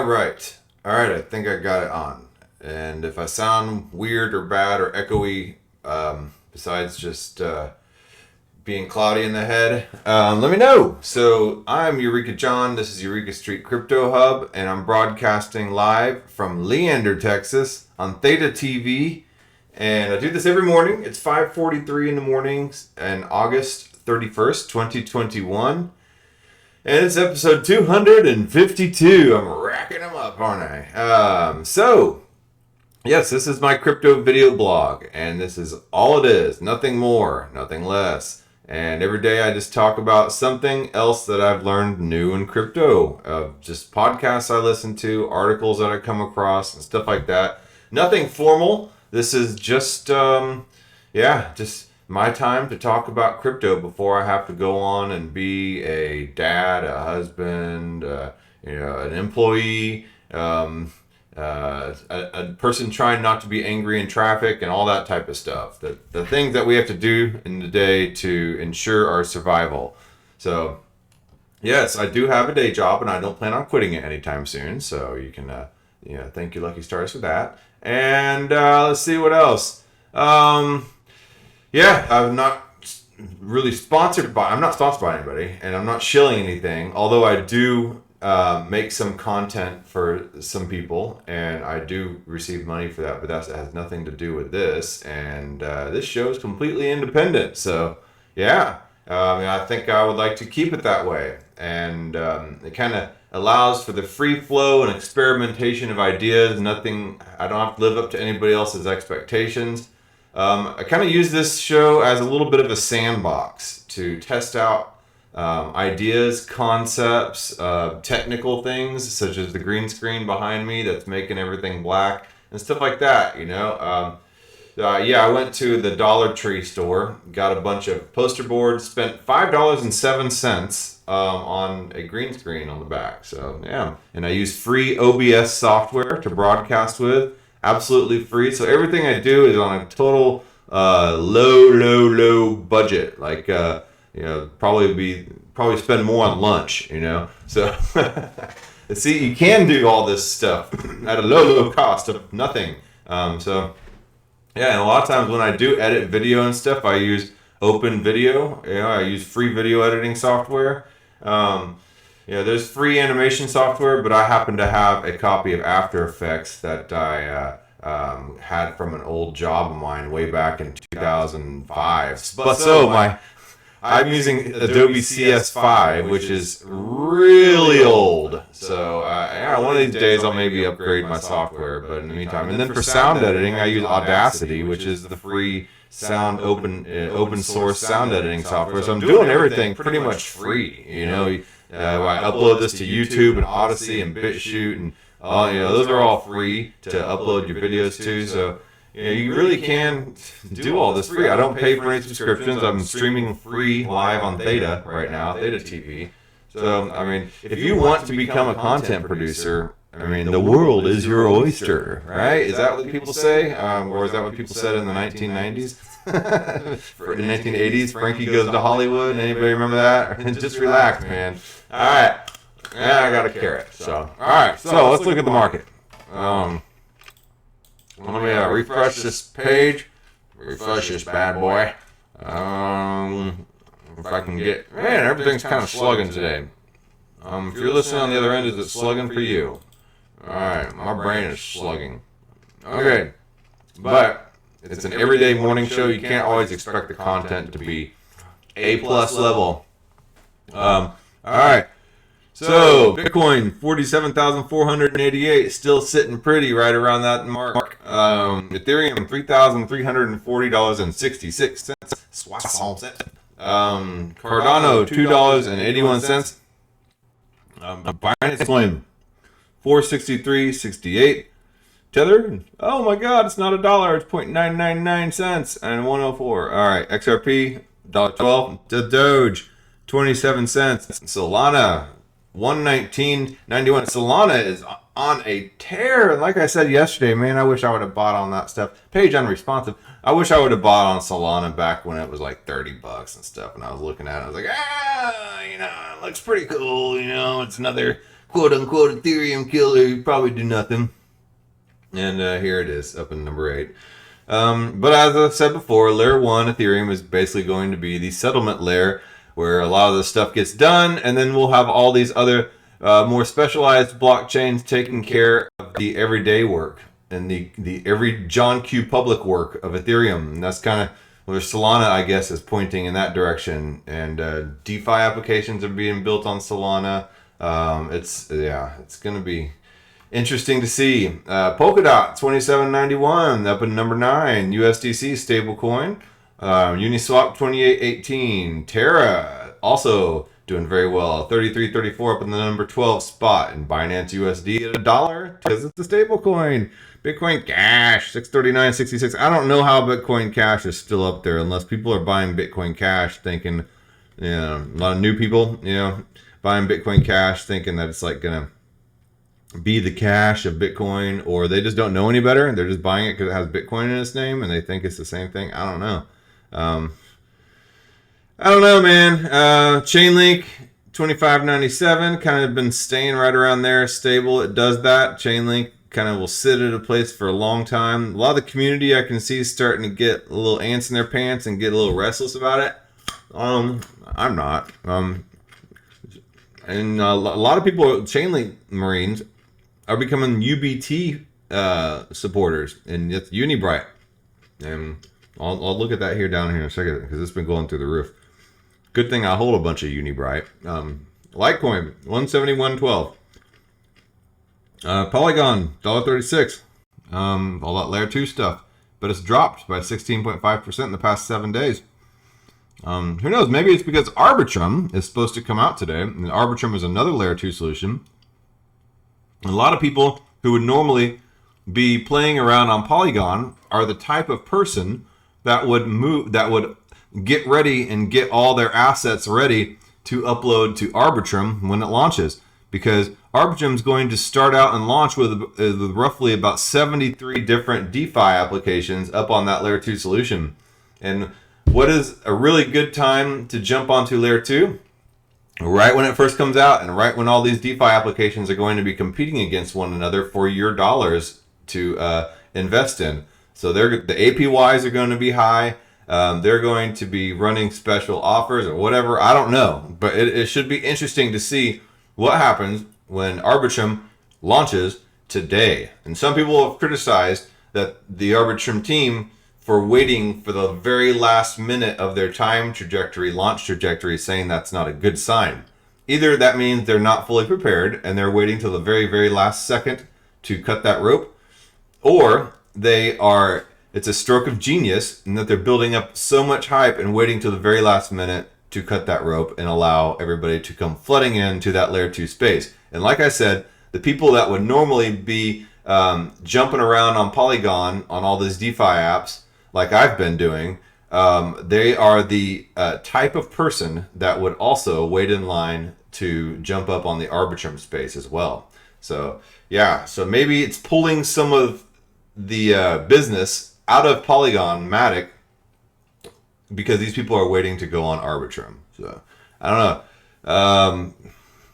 right. All right, I think I got it on. And if I sound weird or bad or echoey, besides just being cloudy in the head, let me know. So I'm Eureka John. This is Eureka Street Crypto Hub, and I'm broadcasting live from Leander, Texas on Theta TV. And I do this every morning. It's 5:43 in the mornings and August 31st, 2021. And it's episode 252. I'm racking them up, aren't I? Yes, this is my crypto video blog, and this is all it is. Nothing more, nothing less. And every day I just talk about something else that I've learned new in crypto. Just podcasts I listen to, articles that I come across, and stuff like that. Nothing formal. This is just, just my time to talk about crypto before I have to go on and be a dad, a husband, an employee, a person trying not to be angry in traffic and all that type of stuff. The things that we have to do in the day to ensure our survival. So, yes, I do have a day job and I don't plan on quitting it anytime soon. So you can, thank your lucky stars for that. And let's see what else. I'm not really sponsored by. I'm not sponsored by anybody, and I'm not shilling anything. Although I do make some content for some people, and I do receive money for that. But that has nothing to do with this. And this show is completely independent. So I think I would like to keep it that way. And it kind of allows for the free flow and experimentation of ideas. I don't have to live up to anybody else's expectations. I kind of use this show as a little bit of a sandbox to test out ideas, concepts, technical things, such as the green screen behind me that's making everything black and stuff like that, I went to the Dollar Tree store, got a bunch of poster boards, spent $5.07 on a green screen on the back. So, and I use free OBS software to broadcast with. Absolutely free. So everything I do is on a total low budget. Like probably spend more on lunch. So see, you can do all this stuff at a low cost of nothing. And a lot of times when I do edit video and stuff, I use Open Video. I use free video editing software. There's free animation software, but I happen to have a copy of After Effects that I had from an old job of mine way back in 2005. I'm using Adobe CS5, which is really old. So one of these days I'll maybe upgrade my software, but in the meantime. And then for sound editing, I use Audacity, which is the free open source sound editing software. So I'm doing everything pretty much free. I upload this to YouTube and Odyssey and BitChute, and those are all free to upload your videos to. So you really can do all this free. I don't pay for any subscriptions. I'm streaming free live on Theta right now, Theta TV. So if you want to become a content producer, the world is your oyster, right? Is that what people say? Or is that what people said in the 1990s? In the 1980s, Frankie Goes to Hollywood. Anybody remember that? Just relax, man. All right. I got a carrot. So, all right. So let's look at the market. Let me refresh this page. Refresh this bad boy. If I can get... Man, everything's kind of slugging today. If you're listening on the other end, is it slugging for you? Alright, my brain is slugging. Okay. But it's an everyday morning show. You can't always expect the content to be A-plus level. Alright. So, Bitcoin, 47,488, still sitting pretty right around that mark. Ethereum, $3,340.66. Cardano, $2.81. Binance Coin, 463.68. Tether, oh my God, it's not $1, it's 0.999 cents and 104. All right, XRP, $1.12. The Doge, 27 cents. Solana, 119.91. Solana is on a tear. And like I said yesterday, man, I wish I would have bought on that stuff. Page unresponsive. I wish I would have bought on Solana back when it was like $30 and stuff. And I was looking at it, I was like, it looks pretty cool. It's another quote unquote Ethereum killer. You probably do nothing. And here it is, up in number 8. But as I said before, layer 1 Ethereum is basically going to be the settlement layer where a lot of the stuff gets done, and then we'll have all these other more specialized blockchains taking care of the everyday work and the every John Q. Public work of Ethereum. And that's kind of where Solana, I guess, is pointing in that direction. And DeFi applications are being built on Solana. It's going to be interesting to see. Polkadot 2791 up in number 9. USDC stablecoin. Uniswap 2818. Terra also doing very well. 3334 up in the number 12 spot. And Binance USD at $1 because it's a stablecoin. Bitcoin Cash 639.66. I don't know how Bitcoin Cash is still up there unless people are buying Bitcoin Cash thinking, a lot of new people, buying Bitcoin Cash thinking that it's like gonna be the cash of Bitcoin, or they just don't know any better. They're just buying it because it has Bitcoin in its name and they think it's the same thing. I don't know. I don't know, man. Chainlink 2597 kind of been staying right around there, stable. It does that. Chainlink kind of will sit at a place for a long time. A lot of the community I can see is starting to get a little ants in their pants and get a little restless about it. I'm not. And a lot of people, Chainlink Marines, are becoming UBT supporters, and it's Unibrow. And I'll look at that here down here in a second because it's been going through the roof. Good thing I hold a bunch of Unibrow. Litecoin 171.12. Polygon $1.36. All that layer 2 stuff, but it's dropped by 16.5% in the past 7 days. Who knows? Maybe it's because Arbitrum is supposed to come out today, and Arbitrum is another layer 2 solution. A lot of people who would normally be playing around on Polygon are the type of person that would get ready and get all their assets ready to upload to Arbitrum when it launches, because Arbitrum is going to start out and launch with roughly about 73 different DeFi applications up on that layer 2 solution. And what is a really good time to jump onto layer 2? Right when it first comes out, and right when all these DeFi applications are going to be competing against one another for your dollars to invest in. So the APYs are going to be high. They're going to be running special offers or whatever. I don't know, but it should be interesting to see what happens when Arbitrum launches today. And some people have criticized that the Arbitrum team for waiting for the very last minute of their launch trajectory, saying that's not a good sign. Either that means they're not fully prepared and they're waiting till the very, very last second to cut that rope, or it's a stroke of genius in that they're building up so much hype and waiting till the very last minute to cut that rope and allow everybody to come flooding into that layer 2 space. And like I said, the people that would normally be jumping around on Polygon on all these DeFi apps, like I've been doing, they are the type of person that would also wait in line to jump up on the Arbitrum space as well. So yeah, so maybe it's pulling some of the business out of Polygon Matic because these people are waiting to go on Arbitrum. So I don't know.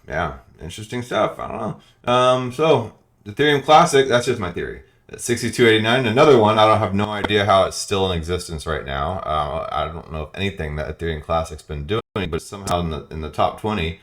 Yeah, interesting stuff. I don't know. So Ethereum Classic, that's just my theory. 6289, another one. I don't have no idea how it's still in existence right now. I don't know if anything that Ethereum Classic's been doing, but somehow in the top 20.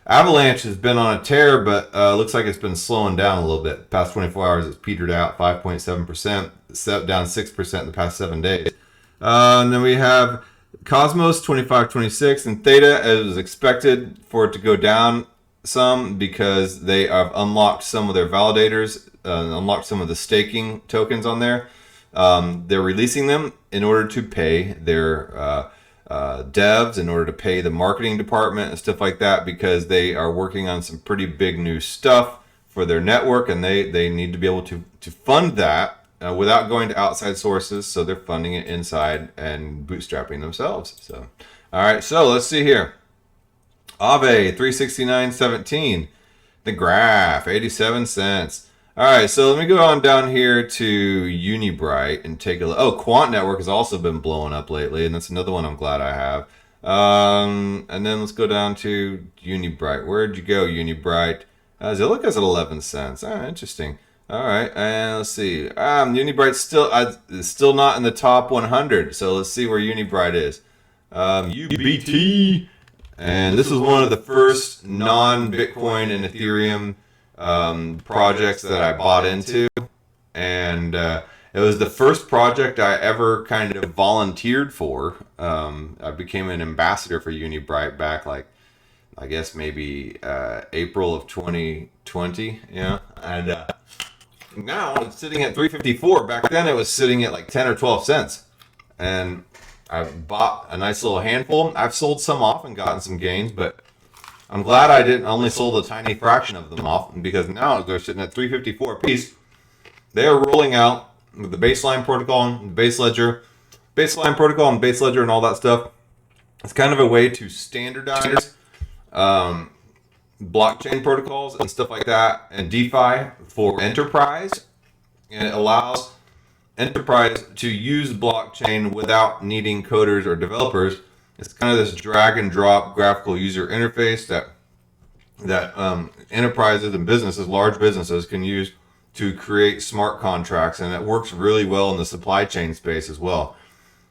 Avalanche has been on a tear, but looks like it's been slowing down a little bit. Past 24 hours, it's petered out 5.7%, down 6% in the past 7 days. And then we have Cosmos 2526 and Theta, as expected for it to go down some because they have unlocked some of their validators, unlocked some of the staking tokens on there. They're releasing them in order to pay their devs, in order to pay the marketing department and stuff like that, because they are working on some pretty big new stuff for their network, and they need to be able to fund that without going to outside sources. So they're funding it inside and bootstrapping themselves. So, all right, so let's see here. Aave 369.17, the graph 87 cents. All right, so let me go on down here to Unibrow and take a look. Oh, Quant Network has also been blowing up lately, and that's another one I'm glad I have. And then let's go down to Unibright. Where'd you go, Unibright? Zillica's at 11 cents. Oh, interesting. All right, and let's see. Unibright's still not in the top 100. So let's see where Unibright is. UBT, and this is one of the first non-Bitcoin and Ethereum projects that I bought into, and it was the first project I ever kind of volunteered for. I became an ambassador for Unibright back, like, I guess maybe April of 2020, yeah. And now it's sitting at 354. Back then it was sitting at like 10 or 12 cents. And I bought a nice little handful. I've sold some off and gotten some gains, but I'm glad I didn't only sold a tiny fraction of them off, because now they're sitting at 354 a piece. They are rolling out with the baseline protocol, base ledger, baseline protocol and base ledger and all that stuff. It's kind of a way to standardize blockchain protocols and stuff like that, and DeFi for enterprise. And it allows enterprise to use blockchain without needing coders or developers. It's kind of this drag and drop graphical user interface that enterprises and businesses, large businesses, can use to create smart contracts, and it works really well in the supply chain space as well.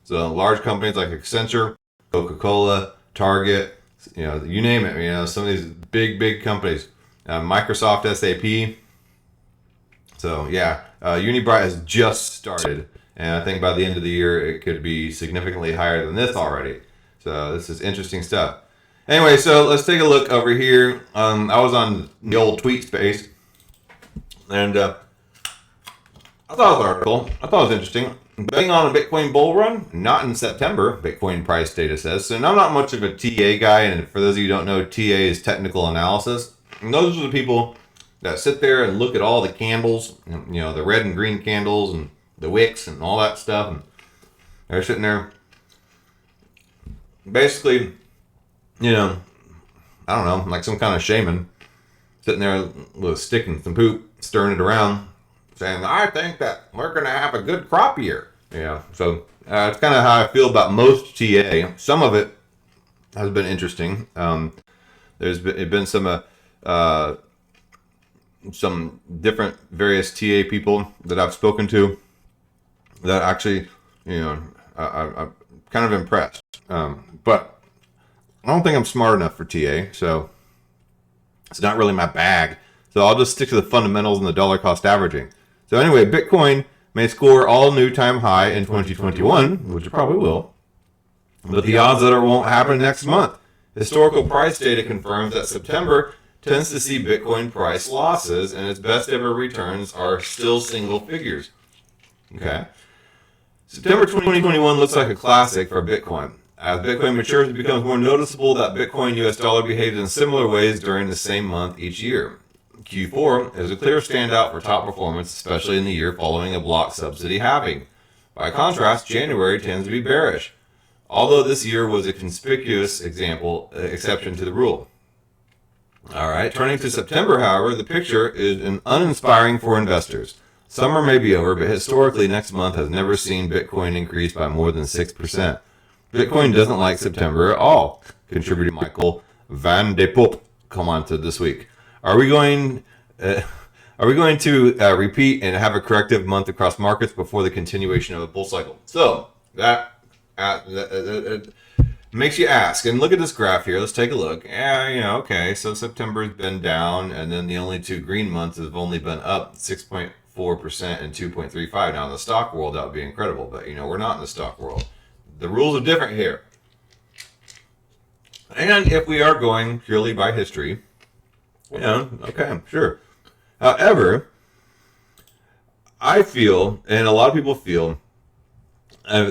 So large companies like Accenture, Coca-Cola, Target, you name it, some of these big companies, Microsoft, SAP. So yeah, Unibright has just started, and I think by the end of the year it could be significantly higher than this already. So this is interesting stuff. Anyway, so let's take a look over here. I was on the old tweet space, and I thought the article, I thought it was interesting. Betting on a Bitcoin bull run? Not in September, Bitcoin price data says. So I'm not much of a TA guy, and for those of you who don't know, TA is technical analysis. And those are the people that sit there and look at all the candles, the red and green candles and the wicks and all that stuff. And they're sitting there basically, I don't know, like some kind of shaman sitting there with a stick and some poop, stirring it around, saying, I think that we're going to have a good crop year. Yeah, so it's kind of how I feel about most TA. Some of it has been interesting. There's been some different various TA people that I've spoken to that actually, I'm kind of impressed. But I don't think I'm smart enough for TA, so it's not really my bag. So I'll just stick to the fundamentals and the dollar cost averaging. So anyway, Bitcoin may score all new time high in 2021, which it probably will, but the odds that it won't happen next month. Historical price data confirms that September tends to see Bitcoin price losses, and its best ever returns are still single figures. Okay. September 2021 looks like a classic for Bitcoin. As Bitcoin matures, it becomes more noticeable that Bitcoin US dollar behaves in similar ways during the same month each year. Q4 is a clear standout for top performance, especially in the year following a block subsidy halving. By contrast, January tends to be bearish, although this year was a conspicuous exception to the rule. All right, turning to September, however, the picture is uninspiring for investors. Summer may be over, but historically, next month has never seen Bitcoin increase by more than 6%. Bitcoin doesn't like September at all, contributor Michael Van de Poppe commented this week. Are we going to repeat and have a corrective month across markets before the continuation of a bull cycle? So that makes you ask. And look at this graph here. Let's take a look. Okay. So September's been down, and then the only two green months have only been up 6.4% and 2.35%. Now in the stock world, that would be incredible, but we're not in the stock world. The rules are different here. And if we are going purely by history, okay, sure. However, I feel, and a lot of people feel, a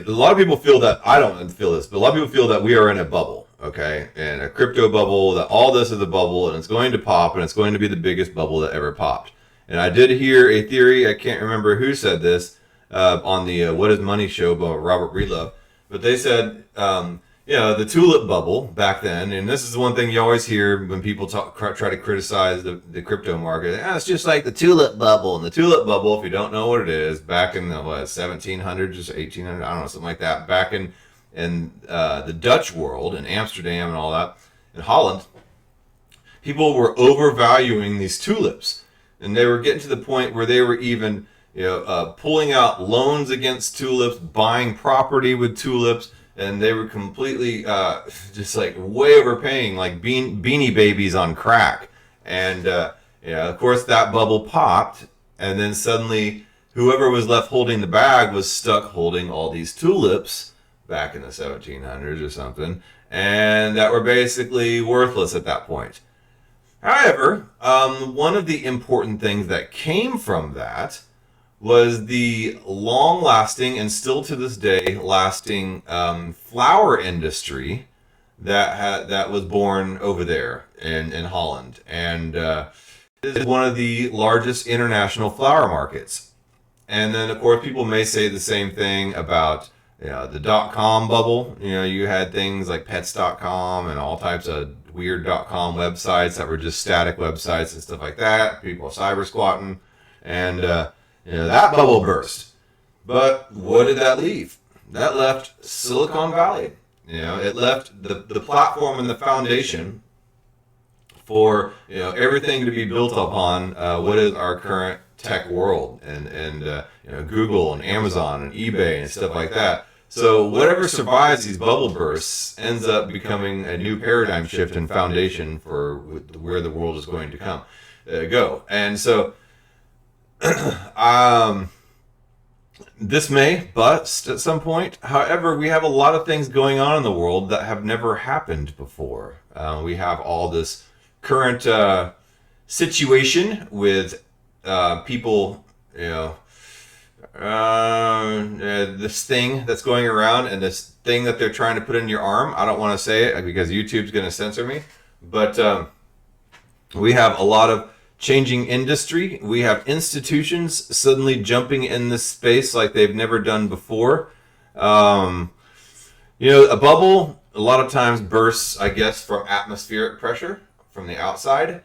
lot of people feel that, I don't feel this, but a lot of people feel that we are in a bubble, okay? And a crypto bubble, that all this is a bubble, and it's going to pop, and it's going to be the biggest bubble that ever popped. And I did hear a theory, I can't remember who said this, on the What is Money show by Robert Breedlove, but they said, the tulip bubble back then, and this is the one thing you always hear when people try to criticize the crypto market. It's just like the tulip bubble. And the tulip bubble, if you don't know what it is, back in the 1700s, just 1800s, I don't know, something like that. Back in in the Dutch world, in Amsterdam and all that, in Holland, people were overvaluing these tulips, and they were getting to the point where they were even, pulling out loans against tulips, buying property with tulips, and they were completely just like way overpaying, like beanie babies on crack. And of course, that bubble popped, and then suddenly whoever was left holding the bag was stuck holding all these tulips back in the 1700s or something, and that were basically worthless at that point. However, one of the important things that came from that was the long-lasting and still to this day lasting flower industry that was born over there in Holland, and it is one of the largest international flower markets. And then, of course, people may say the same thing about the .com bubble. You had things like pets.com and all types of weird .com websites that were just static websites and stuff like that. People cyber squatting, and that bubble burst. But what did that leave? That left Silicon Valley. It left the platform and the foundation for everything to be built upon what is our current tech world, and Google and Amazon and eBay and stuff like that. So whatever survives these bubble bursts ends up becoming a new paradigm shift and foundation for where the world is going to go. And so this may bust at some point. However, we have a lot of things going on in the world that have never happened before. We have all this current situation with people, this thing that's going around, and this thing that they're trying to put in your arm. I don't want to say it because YouTube's going to censor me, but we have a lot of changing industry. We have institutions suddenly jumping in this space like they've never done before. A bubble a lot of times bursts, I guess, from atmospheric pressure from the outside.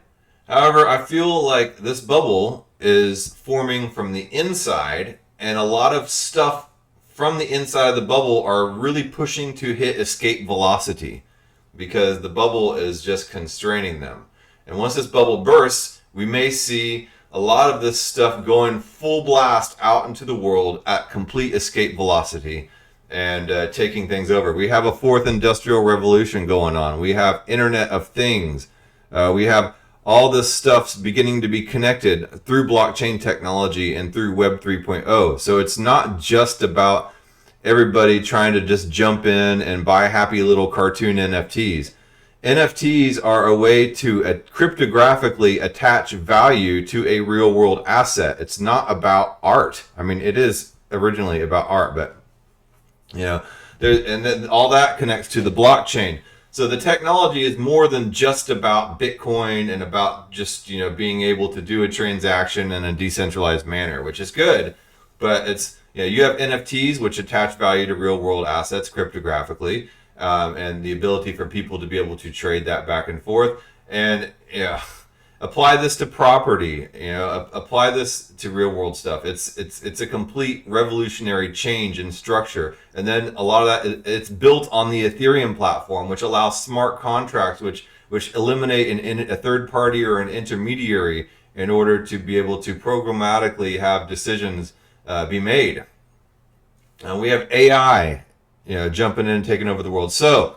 However, I feel like this bubble is forming from the inside, and a lot of stuff from the inside of the bubble are really pushing to hit escape velocity because the bubble is just constraining them. And once this bubble bursts, we may see a lot of this stuff going full blast out into the world at complete escape velocity and taking things over. We have a fourth industrial revolution going on. We have Internet of Things. We have all this stuff's beginning to be connected through blockchain technology and through Web 3.0. So it's not just about everybody trying to just jump in and buy happy little cartoon NFTs. NFTs are a way to cryptographically attach value to a real world asset. It's not about art. I mean, it is originally about art, but and then all that connects to the blockchain. So the technology is more than just about Bitcoin and about just, being able to do a transaction in a decentralized manner, which is good. But it's, you have NFTs, which attach value to real world assets cryptographically, and the ability for people to be able to trade that back and forth. And apply this to property, apply this to real world stuff. It's a complete revolutionary change in structure. And then a lot of that, it's built on the Ethereum platform, which allows smart contracts, which eliminate a third party or an intermediary in order to be able to programmatically have decisions be made. And we have AI, jumping in and taking over the world. So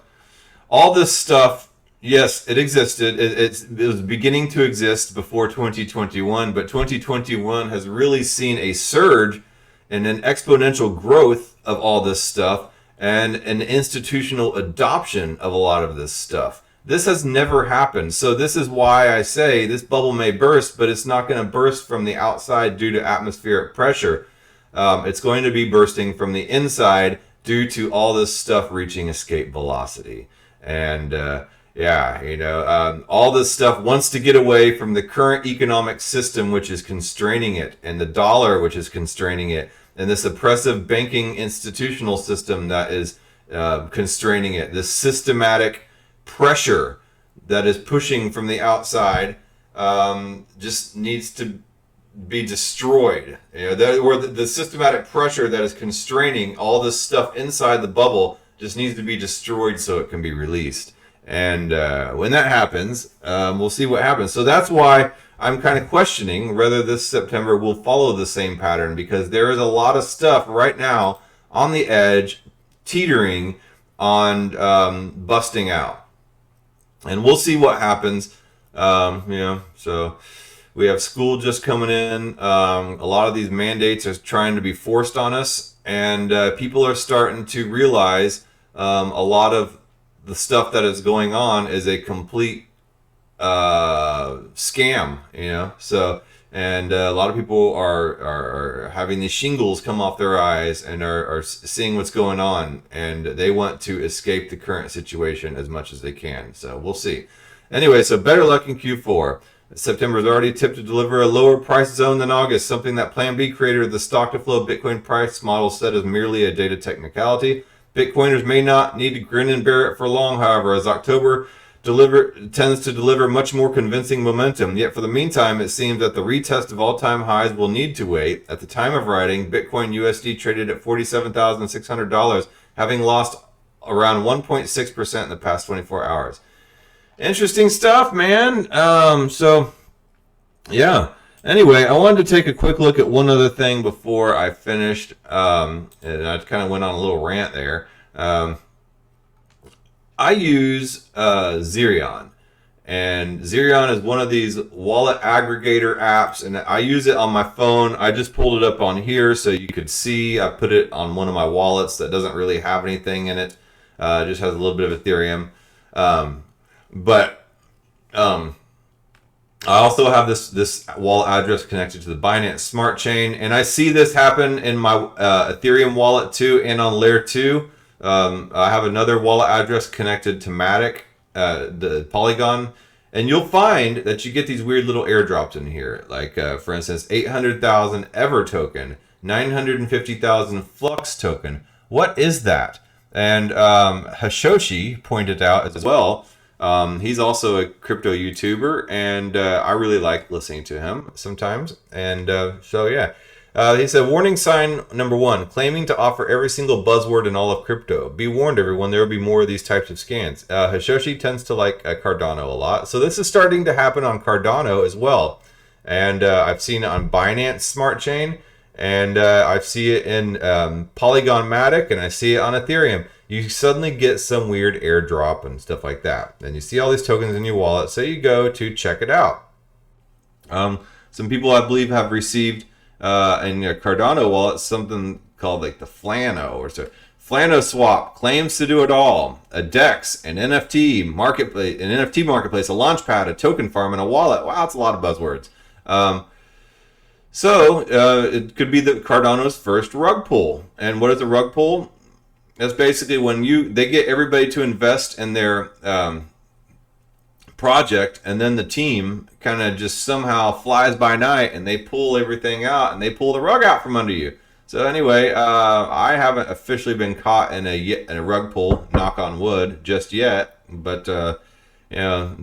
all this stuff, yes, it existed. It was beginning to exist before 2021, but 2021 has really seen a surge and an exponential growth of all this stuff and an institutional adoption of a lot of this stuff. This has never happened. So this is why I say this bubble may burst, but it's not going to burst from the outside due to atmospheric pressure. It's going to be bursting from the inside due to all this stuff reaching escape velocity. And all this stuff wants to get away from the current economic system, which is constraining it, and the dollar, which is constraining it, and this oppressive banking institutional system that is constraining it. This systematic pressure that is pushing from the outside just needs to be destroyed. The systematic pressure that is constraining all this stuff inside the bubble just needs to be destroyed so it can be released. And when that happens, we'll see what happens. So that's why I'm kind of questioning whether this September will follow the same pattern, because there is a lot of stuff right now on the edge, teetering on busting out. And we'll see what happens. So we have school just coming in. A lot of these mandates are trying to be forced on us, and people are starting to realize a lot of the stuff that is going on is a complete scam. So. And a lot of people are having these shingles come off their eyes and are seeing what's going on, and they want to escape the current situation as much as they can. So we'll see. Anyway, so better luck in Q4. September is already tipped to deliver a lower price zone than August, something that Plan B, creator of the stock-to-flow Bitcoin price model, said is merely a data technicality. Bitcoiners may not need to grin and bear it for long, however, as October tends to deliver much more convincing momentum. Yet for the meantime, it seems that the retest of all-time highs will need to wait. At the time of writing, Bitcoin USD traded at $47,600, having lost around 1.6% in the past 24 hours. Interesting stuff, man. So yeah. Anyway, I wanted to take a quick look at one other thing before I finished, and I kind of went on a little rant there. I use Zerion, and Zerion is one of these wallet aggregator apps, and I use it on my phone. I just pulled it up on here so you could see. I put it on one of my wallets that doesn't really have anything in it. It just has a little bit of Ethereum. I also have this wallet address connected to the Binance Smart Chain, and I see this happen in my Ethereum wallet too, and on Layer 2. I have another wallet address connected to Matic, the Polygon, and you'll find that you get these weird little airdrops in here. Like, for instance, 800,000 Ever token, 950,000 Flux token. What is that? And Hashoshi pointed out as well. He's also a crypto YouTuber, and I really like listening to him sometimes. And so, yeah. He said, warning sign number 1, claiming to offer every single buzzword in all of crypto. Be warned, everyone, there will be more of these types of scams. Hashoshi tends to like Cardano a lot. So this is starting to happen on Cardano as well. And I've seen it on Binance Smart Chain, and I see it in Polygon Matic, and I see it on Ethereum. You suddenly get some weird airdrop and stuff like that. And you see all these tokens in your wallet, so you go to check it out. Some people, I believe, have received in your Cardano wallet something called like the Flano or so. Flano Swap claims to do it all. A DEX, an NFT marketplace, a launchpad, a token farm, and a wallet. Wow, that's a lot of buzzwords. So it could be the Cardano's first rug pull. And what is a rug pull? That's basically when they get everybody to invest in their project, and then the team kind of just somehow flies by night and they pull everything out and they pull the rug out from under you. So anyway, I haven't officially been caught in a rug pull, knock on wood, just yet. But the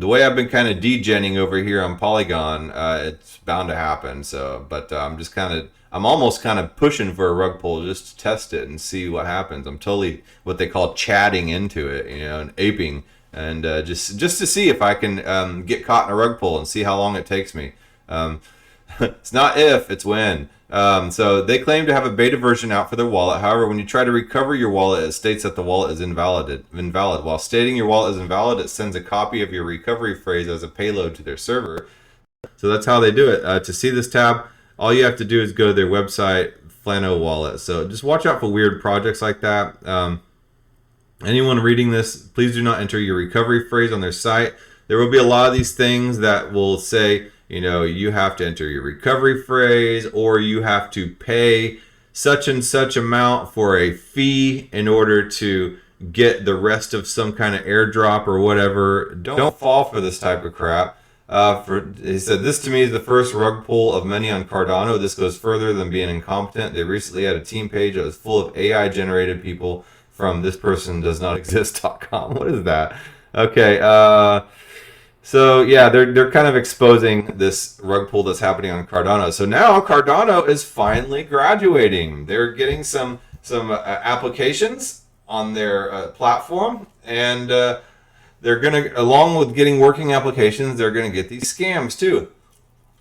way I've been kind of degenning over here on Polygon, it's bound to happen. So, but I'm almost kind of pushing for a rug pull just to test it and see what happens. I'm totally what they call chatting into it, and aping. And just to see if I can get caught in a rug pull and see how long it takes me. It's not if, it's when. So they claim to have a beta version out for their wallet. However, when you try to recover your wallet, it states that the wallet is invalid. While stating your wallet is invalid, it sends a copy of your recovery phrase as a payload to their server. So that's how they do it. To see this tab, all you have to do is go to their website, Flano Wallet. So just watch out for weird projects like that. Anyone reading this, please do not enter your recovery phrase on their site. There will be a lot of these things that will say, you have to enter your recovery phrase, or you have to pay such and such amount for a fee in order to get the rest of some kind of airdrop or whatever. Don't fall for this type of crap. He said, this to me is the first rug pull of many on Cardano. This goes further than being incompetent. They recently had a team page that was full of AI generated people from thispersondoesnotexist.com. What is that? Okay. So yeah, they're kind of exposing this rug pull that's happening on Cardano. So now Cardano is finally graduating. They're getting some applications, on their platform, and they're gonna, along with getting working applications, they're gonna get these scams too.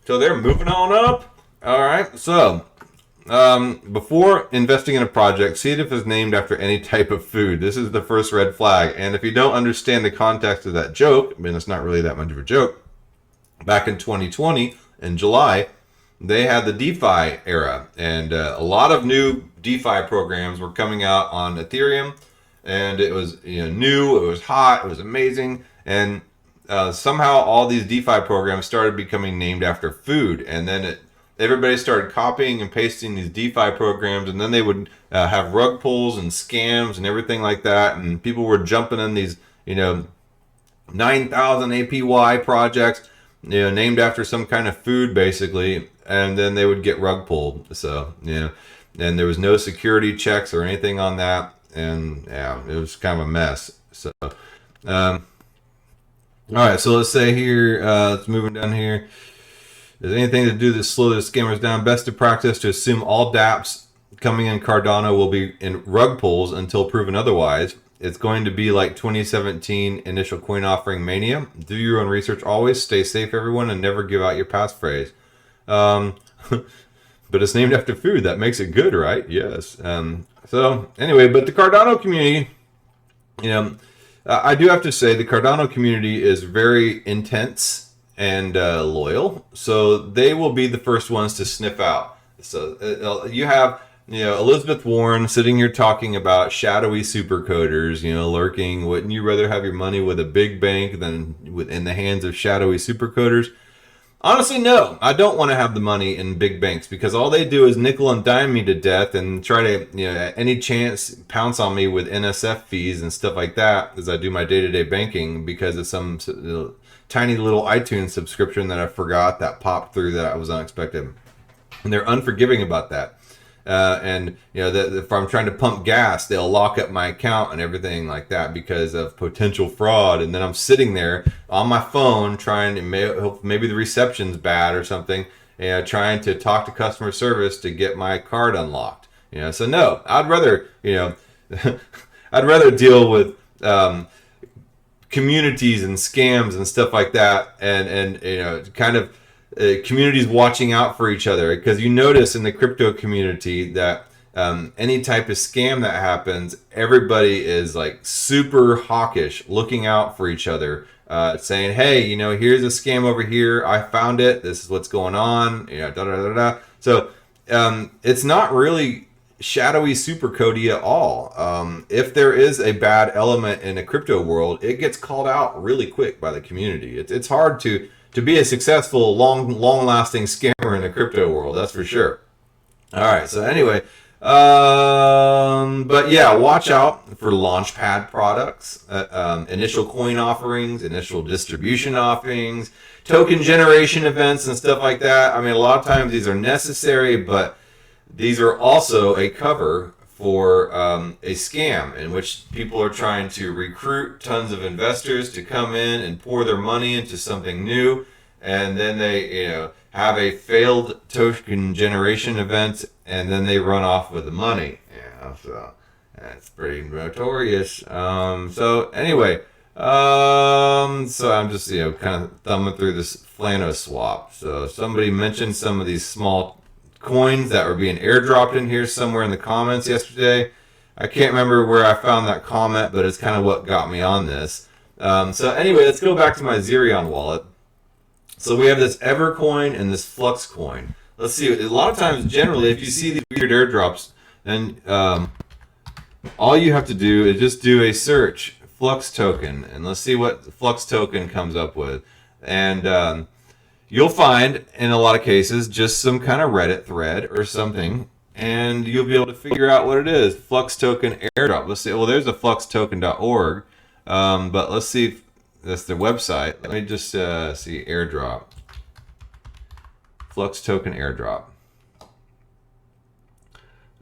So they're moving on up. All right. So before investing in a project, see if it's named after any type of food. This is the first red flag. And if you don't understand the context of that joke, I mean, it's not really that much of a joke. Back in 2020, in July, they had the DeFi era, and a lot of new DeFi programs were coming out on Ethereum, and it was new, it was hot, it was amazing, and somehow all these DeFi programs started becoming named after food, and then everybody started copying and pasting these DeFi programs, and then they would have rug pulls and scams and everything like that, and people were jumping in these 9,000 APY projects, named after some kind of food basically, and then they would get rug pulled. So and there was no security checks or anything on that, and yeah, it was kind of a mess. So all right, so let's say here, let's moving down here. Is anything to do to slow the scammers down? Best of practice to assume all dApps coming in Cardano will be in rug pulls until proven otherwise. It's going to be like 2017 initial coin offering mania. Do your own research always. Stay safe, everyone, and never give out your passphrase. But it's named after food. That makes it good, right? Yes. So anyway, but the Cardano community, I do have to say the Cardano community is very intense and loyal. So they will be the first ones to sniff out. So you have Elizabeth Warren sitting here talking about shadowy supercoders, lurking. Wouldn't you rather have your money with a big bank than in the hands of shadowy supercoders? Honestly, no. I don't want to have the money in big banks because all they do is nickel and dime me to death and try to, at any chance, pounce on me with NSF fees and stuff like that as I do my day-to-day banking because of some tiny little iTunes subscription that I forgot that popped through that was unexpected. And they're unforgiving about that. And if I'm trying to pump gas, they'll lock up my account and everything like that because of potential fraud. And then I'm sitting there on my phone trying to maybe the reception's bad or something, trying to talk to customer service to get my card unlocked. So no, I'd rather I'd rather deal with communities and scams and stuff like that, and kind of. Communities watching out for each other, because you notice in the crypto community that any type of scam that happens, everybody is like super hawkish, looking out for each other, saying, hey, here's a scam over here, I found it, this is what's going on, da da da da. So it's not really shadowy super codey at all. If there is a bad element in a crypto world, it gets called out really quick by the community. It's hard to be a successful, long-lasting scammer in the crypto world, that's for sure. All right, so anyway, but yeah, watch out for launchpad products, initial coin offerings, initial distribution offerings, token generation events, and stuff like that. I mean, a lot of times these are necessary, but these are also a cover for a scam in which people are trying to recruit tons of investors to come in and pour their money into something new, and then they have a failed token generation event, and then they run off with the money. So that's pretty notorious. So anyway, so I'm just kind of thumbing through this Flano swap. So somebody mentioned some of these small coins that were being airdropped in here somewhere in the comments yesterday. I can't remember where I found that comment, but it's kind of what got me on this. So anyway, let's go back to my Xerion wallet. So we have this Evercoin and this Flux coin. Let's see. A lot of times, generally, if you see these weird airdrops, then all you have to do is just do a search, Flux token, and let's see what Flux token comes up with. And you'll find, in a lot of cases, just some kind of Reddit thread or something, and you'll be able to figure out what it is. Flux token airdrop. Let's see. Well, there's a fluxtoken.org, but let's see if that's their website. Let me just see airdrop. Flux token airdrop.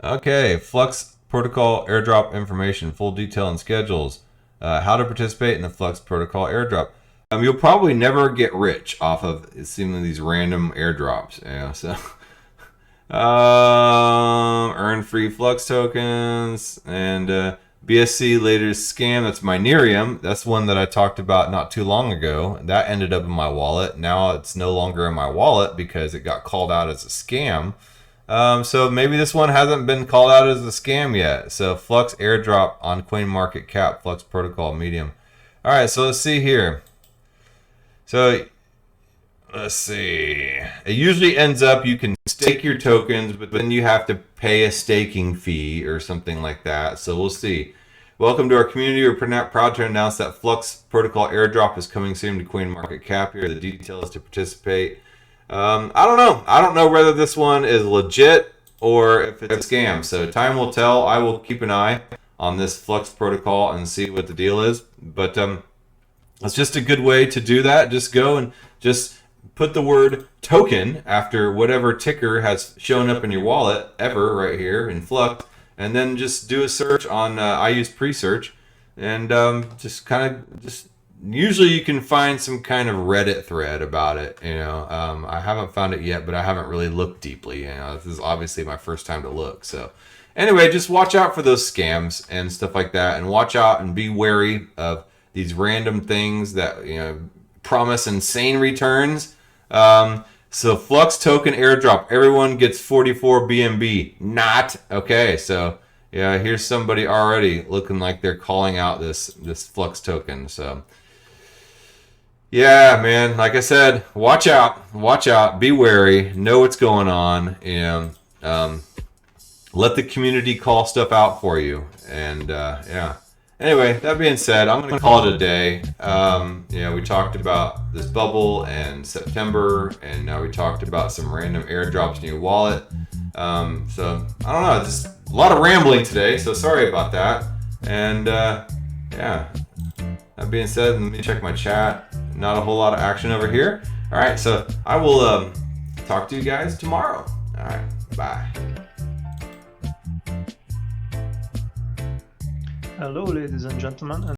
Okay, Flux protocol airdrop information, full detail and schedules. How to participate in the Flux protocol airdrop. You'll probably never get rich off of seemingly these random airdrops. So earn free Flux tokens, and BSC latest scam, that's Minerium. That's one that I talked about not too long ago. That ended up in my wallet. Now it's no longer in my wallet because it got called out as a scam. So maybe this one hasn't been called out as a scam yet. So Flux airdrop on CoinMarketCap, Flux protocol medium. All right, so let's see here. So let's see. It usually ends up you can stake your tokens, but then you have to pay a staking fee or something like that. So we'll see. Welcome to our community. We're proud to announce that Flux protocol airdrop is coming soon to CoinMarketCap. Here are the details to participate. I don't know. I don't know whether this one is legit or if it's a scam. So time will tell. I will keep an eye on this Flux protocol and see what the deal is. But it's just a good way to do that. Just go and just put the word token after whatever ticker has shown up in your wallet ever right here in Flux, and then just do a search on I use pre-search, and just usually you can find some kind of Reddit thread about it. I haven't found it yet, but I haven't really looked deeply. This is obviously my first time to look. So anyway, just watch out for those scams and stuff like that, and watch out and be wary of these random things that promise insane returns. So Flux token airdrop, everyone gets 44 BNB. Not okay. So yeah, here's somebody already looking like they're calling out this Flux token. So yeah, man, like I said, watch out, be wary, know what's going on, and let the community call stuff out for you. And yeah. Anyway, that being said, I'm going to call it a day. We talked about this bubble and September, and now we talked about some random airdrops in your wallet. So, I don't know, just a lot of rambling today, so sorry about that. And, yeah, that being said, let me check my chat. Not a whole lot of action over here. All right, so I will talk to you guys tomorrow. All right, bye. Hello, ladies and gentlemen.